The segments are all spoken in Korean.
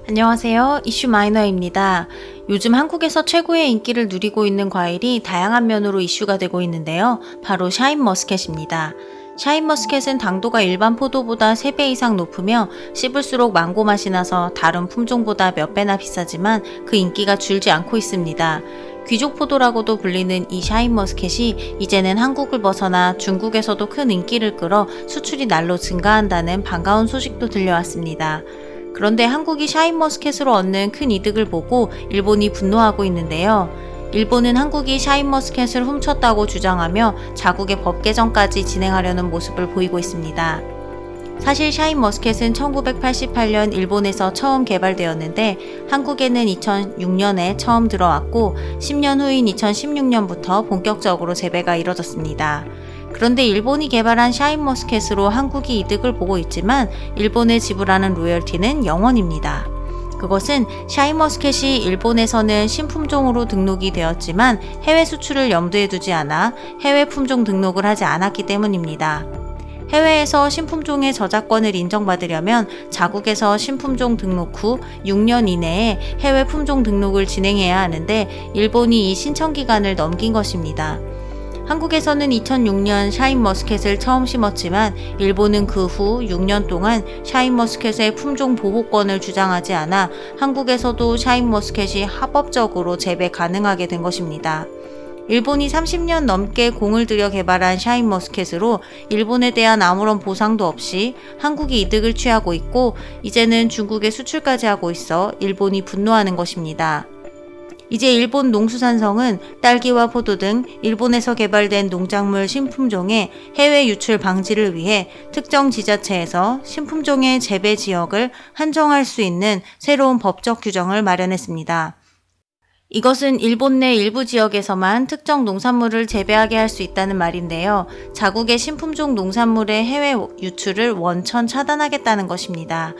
안녕하세요. 이슈 마이너입니다. 요즘 한국에서 최고의 인기를 누리고 있는 과일이 다양한 면으로 이슈가 되고 있는데요. 바로 샤인머스켓입니다. 샤인머스켓은 당도가 일반 포도보다 3배 이상 높으며 씹을수록 망고 맛이 나서 다른 품종보다 몇 배나 비싸지만 그 인기가 줄지 않고 있습니다. 귀족 포도라고도 불리는 이 샤인머스켓이 이제는 한국을 벗어나 중국에서도 큰 인기를 끌어 수출이 날로 증가한다는 반가운 소식도 들려왔습니다. 그런데 한국이 샤인머스켓으로 얻는 큰 이득을 보고 일본이 분노하고 있는데요. 일본은 한국이 샤인머스켓을 훔쳤다고 주장하며 자국의 법 개정까지 진행하려는 모습을 보이고 있습니다. 사실 샤인머스켓은 1988년 일본에서 처음 개발되었는데 한국에는 2006년에 처음 들어왔고 10년 후인 2016년부터 본격적으로 재배가 이뤄졌습니다. 그런데 일본이 개발한 샤인머스켓으로 한국이 이득을 보고 있지만 일본에 지불하는 로열티는 0원입니다. 그것은 샤인머스켓이 일본에서는 신품종으로 등록이 되었지만 해외 수출을 염두에 두지 않아 해외 품종 등록을 하지 않았기 때문입니다. 해외에서 신품종의 저작권을 인정받으려면 자국에서 신품종 등록 후 6년 이내에 해외 품종 등록을 진행해야 하는데 일본이 이 신청 기간을 넘긴 것입니다. 한국에서는 2006년 샤인머스켓을 처음 심었지만 일본은 그 후 6년 동안 샤인머스켓의 품종 보호권을 주장하지 않아 한국에서도 샤인머스켓이 합법적으로 재배 가능하게 된 것입니다. 일본이 30년 넘게 공을 들여 개발한 샤인머스켓으로 일본에 대한 아무런 보상도 없이 한국이 이득을 취하고 있고 이제는 중국에 수출까지 하고 있어 일본이 분노하는 것입니다. 이제 일본 농수산성은 딸기와 포도 등 일본에서 개발된 농작물 신품종의 해외 유출 방지를 위해 특정 지자체에서 신품종의 재배 지역을 한정할 수 있는 새로운 법적 규정을 마련했습니다. 이것은 일본 내 일부 지역에서만 특정 농산물을 재배하게 할 수 있다는 말인데요. 자국의 신품종 농산물의 해외 유출을 원천 차단하겠다는 것입니다.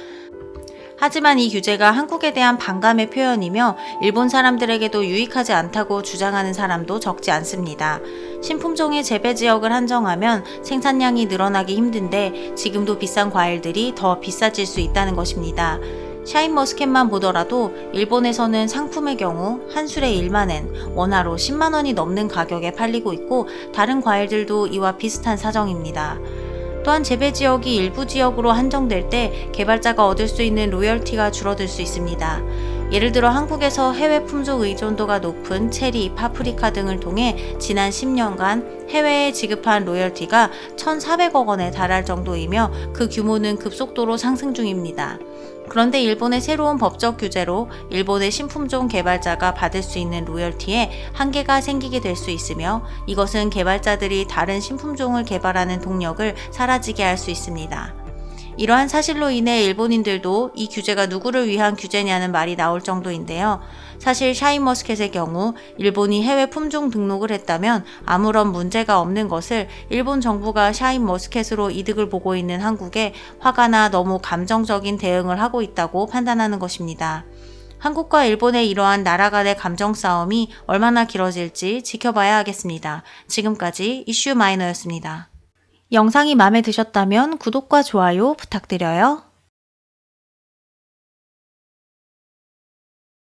하지만 이 규제가 한국에 대한 반감의 표현이며 일본 사람들에게도 유익하지 않다고 주장하는 사람도 적지 않습니다. 신품종의 재배 지역을 한정하면 생산량이 늘어나기 힘든데 지금도 비싼 과일들이 더 비싸질 수 있다는 것입니다. 샤인머스켓만 보더라도 일본에서는 상품의 경우 한 술에 1만엔, 원화로 10만 원이 넘는 가격에 팔리고 있고 다른 과일들도 이와 비슷한 사정입니다. 또한 재배 지역이 일부 지역으로 한정될 때 개발자가 얻을 수 있는 로열티가 줄어들 수 있습니다. 예를 들어 한국에서 해외 품종 의존도가 높은 체리, 파프리카 등을 통해 지난 10년간 해외에 지급한 로열티가 1,400억 원에 달할 정도이며 그 규모는 급속도로 상승 중입니다. 그런데 일본의 새로운 법적 규제로 일본의 신품종 개발자가 받을 수 있는 로열티에 한계가 생기게 될 수 있으며 이것은 개발자들이 다른 신품종을 개발하는 동력을 사라지게 할 수 있습니다. 이러한 사실로 인해 일본인들도 이 규제가 누구를 위한 규제냐는 말이 나올 정도인데요. 사실 샤인머스켓의 경우 일본이 해외 품종 등록을 했다면 아무런 문제가 없는 것을 일본 정부가 샤인머스켓으로 이득을 보고 있는 한국에 화가 나 너무 감정적인 대응을 하고 있다고 판단하는 것입니다. 한국과 일본의 이러한 나라 간의 감정 싸움이 얼마나 길어질지 지켜봐야 하겠습니다. 지금까지 이슈 마이너였습니다. 영상이 마음에 드셨다면 구독과 좋아요 부탁드려요.